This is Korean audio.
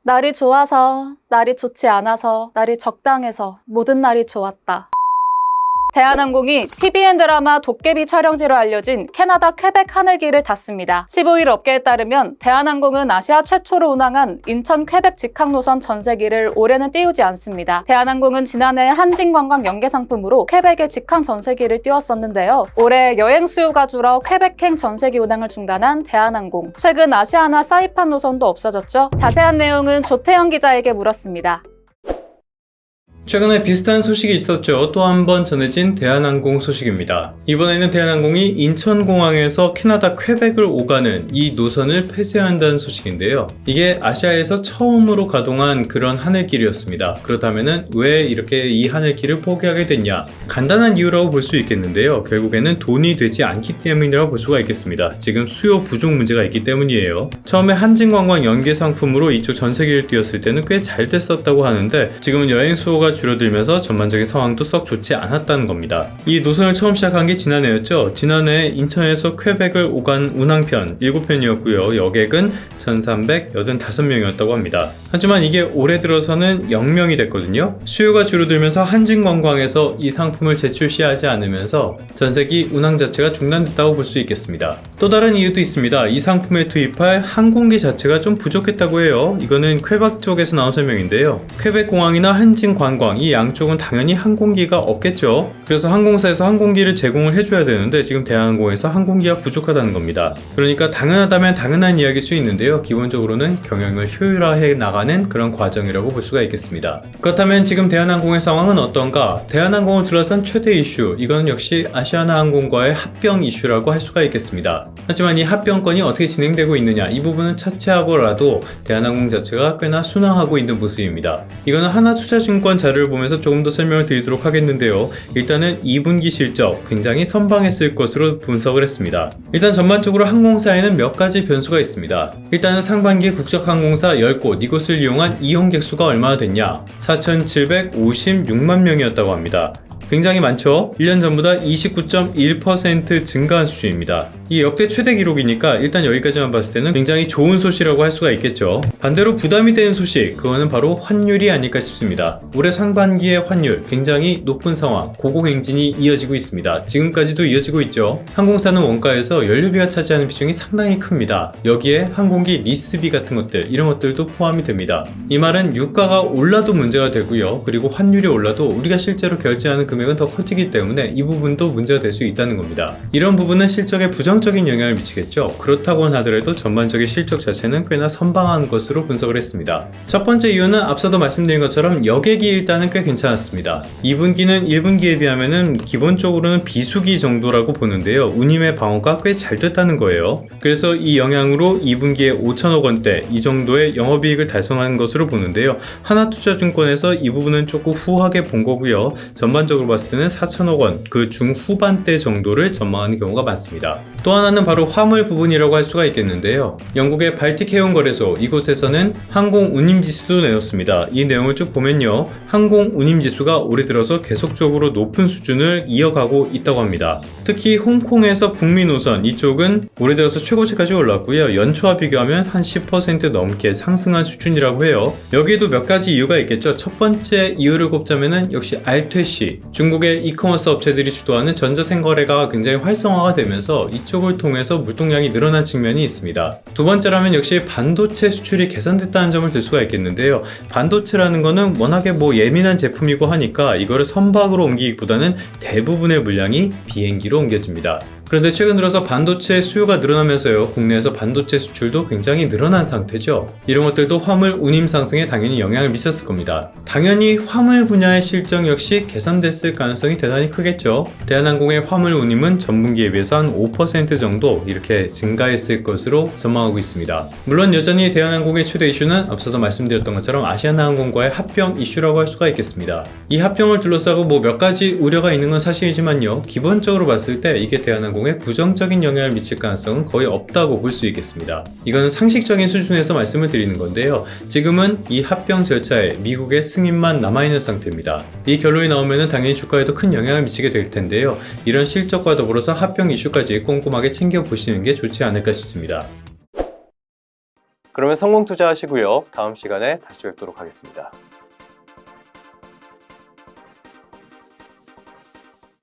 날이 좋아서, 날이 좋지 않아서, 날이 적당해서 모든 날이 좋았다. 대한항공이 TVN 드라마 도깨비 촬영지로 알려진 캐나다 퀘벡 하늘길을 닫습니다. 15일 업계에 따르면 대한항공은 아시아 최초로 운항한 인천 퀘벡 직항 노선 전세기를 올해는 띄우지 않습니다. 대한항공은 지난해 한진관광 연계 상품으로 퀘벡의 직항 전세기를 띄웠었는데요. 올해 여행 수요가 줄어 퀘벡행 전세기 운항을 중단한 대한항공. 최근 아시아나 사이판 노선도 없어졌죠. 자세한 내용은 조태영 기자에게 물었습니다. 최근에 비슷한 소식이 있었죠. 또 한 번 전해진 대한항공 소식입니다. 이번에는 대한항공이 인천공항에서 캐나다 퀘벡을 오가는 이 노선을 폐쇄한다는 소식인데요. 이게 아시아에서 처음으로 가동한 그런 하늘길이었습니다. 그렇다면 왜 이렇게 이 하늘길을 포기하게 됐냐? 간단한 이유라고 볼 수 있겠는데요. 결국에는 돈이 되지 않기 때문이라고 볼 수가 있겠습니다. 지금 수요 부족 문제가 있기 때문이에요. 처음에 한진관광 연계 상품으로 이쪽 전세기를 띄웠을 때는 꽤 잘 됐었다고 하는데 지금은 여행 수요가 줄어들면서 전반적인 상황도 썩 좋지 않았다는 겁니다. 이 노선을 처음 시작한 게 지난해였죠. 지난해 인천에서 퀘벡을 오간 운항편 7편이었고요. 여객은 1385명이었다고 합니다. 하지만 이게 올해 들어서는 0명이 됐거든요. 수요가 줄어들면서 한진관광에서 이 상품을 재출시하지 않으면서 전세기 운항 자체가 중단됐다고 볼 수 있겠습니다. 또 다른 이유도 있습니다. 이 상품에 투입할 항공기 자체가 좀 부족했다고 해요. 이거는 퀘벡 쪽에서 나온 설명인데요. 퀘벡 공항이나 한진관광 이 양쪽은 당연히 항공기가 없겠죠. 그래서 항공사에서 항공기를 제공을 해줘야 되는데 지금 대한항공에서 항공기가 부족하다는 겁니다. 그러니까 당연하다면 당연한 이야기일 수 있는데요. 기본적으로는 경영을 효율화해 나가는 그런 과정이라고 볼 수가 있겠습니다. 그렇다면 지금 대한항공의 상황은 어떤가? 대한항공을 둘러싼 최대 이슈, 이건 역시 아시아나항공과의 합병 이슈라고 할 수가 있겠습니다. 하지만 이 합병건이 어떻게 진행되고 있느냐, 이 부분은 차치하고라도 대한항공 자체가 꽤나 순항하고 있는 모습입니다. 이거는 하나투자증권 자료를 보면서 조금 더 설명을 드리도록 하겠는데요. 일단은 2분기 실적 굉장히 선방했을 것으로 분석을 했습니다. 일단 전반적으로 항공사에는 몇 가지 변수가 있습니다. 일단은 상반기에 국적항공사 10곳 이곳을 이용한 이용객 수가 얼마나 됐냐? 4,756만 명이었다고 합니다. 굉장히 많죠? 1년 전보다 29.1% 증가한 수준입니다. 이 역대 최대 기록이니까 일단 여기까지만 봤을 때는 굉장히 좋은 소식이라고 할 수가 있겠죠. 반대로 부담이 되는 소식, 그거는 바로 환율이 아닐까 싶습니다. 올해 상반기의 환율 굉장히 높은 상황, 고공행진이 이어지고 있습니다. 지금까지도 이어지고 있죠. 항공사는 원가에서 연료비가 차지하는 비중이 상당히 큽니다. 여기에 항공기 리스비 같은 것들, 이런 것들도 포함이 됩니다. 이 말은 유가가 올라도 문제가 되고요. 그리고 환율이 올라도 우리가 실제로 결제하는 금액은 더 커지기 때문에 이 부분도 문제가 될 수 있다는 겁니다. 이런 부분은 실적에 부정적인 영향을 미치겠죠. 그렇다고 하더라도 전반적인 실적 자체는 꽤나 선방한 것으로 분석을 했습니다. 첫 번째 이유는 앞서도 말씀드린 것처럼 여객이 일단은 꽤 괜찮았습니다. 2분기는 1분기에 비하면은 기본적으로는 비수기 정도라고 보는데요. 운임의 방어가 꽤 잘 됐다는 거예요. 그래서 이 영향으로 2분기에 5천억 원대 이 정도의 영업이익을 달성한 것으로 보는데요. 하나투자증권에서 이 부분은 조금 후하게 본 거고요. 전반적으로 봤을 때는 4천억 원 그 중후반대 정도를 전망하는 경우가 많습니다. 또 하나는 바로 화물 부분이라고 할 수가 있겠는데요. 영국의 발틱 해운 거래소 이곳에서는 항공 운임 지수도 내놓습니다. 이 내용을 쭉 보면요. 항공 운임 지수가 올해 들어서 계속적으로 높은 수준을 이어가고 있다고 합니다. 특히 홍콩에서 북미 노선 이쪽은 올해 들어서 최고치까지 올랐고요. 연초와 비교하면 한 10% 넘게 상승한 수준이라고 해요. 여기에도 몇 가지 이유가 있겠죠. 첫 번째 이유를 꼽자면은 역시 알퇴시, 중국의 이커머스 업체들이 주도하는 전자생거래가 굉장히 활성화가 되면서 이쪽을 통해서 물동량이 늘어난 측면이 있습니다. 두 번째라면 역시 반도체 수출이 개선됐다는 점을 들 수가 있겠는데요. 반도체라는 거는 워낙에 예민한 제품이고 하니까 이거를 선박으로 옮기기보다는 대부분의 물량이 비행기로 옮겨집니다. 그런데 최근 들어서 반도체 수요가 늘어나면서요. 국내에서 반도체 수출도 굉장히 늘어난 상태죠. 이런 것들도 화물 운임 상승에 당연히 영향을 미쳤을 겁니다. 당연히 화물 분야의 실적 역시 개선됐을 가능성이 대단히 크겠죠. 대한항공의 화물 운임은 전분기에 비해서 한 5% 정도 이렇게 증가했을 것으로 전망하고 있습니다. 물론 여전히 대한항공의 최대 이슈는 앞서도 말씀드렸던 것처럼 아시아나항공과의 합병 이슈라고 할 수가 있겠습니다. 이 합병을 둘러싸고 몇 가지 우려가 있는 건 사실이지만요. 기본적으로 봤을 때 이게 대한항공에 부정적인 영향을 미칠 가능성은 거의 없다고 볼 수 있겠습니다. 이거는 상식적인 수준에서 말씀을 드리는 건데요. 지금은 이 합병 절차에 미국의 승인만 남아있는 상태입니다. 이 결론이 나오면 당연히 주가에도 큰 영향을 미치게 될 텐데요. 이런 실적과 더불어서 합병 이슈까지 꼼꼼하게 챙겨보시는 게 좋지 않을까 싶습니다. 그러면 성공 투자하시고요. 다음 시간에 다시 뵙도록 하겠습니다.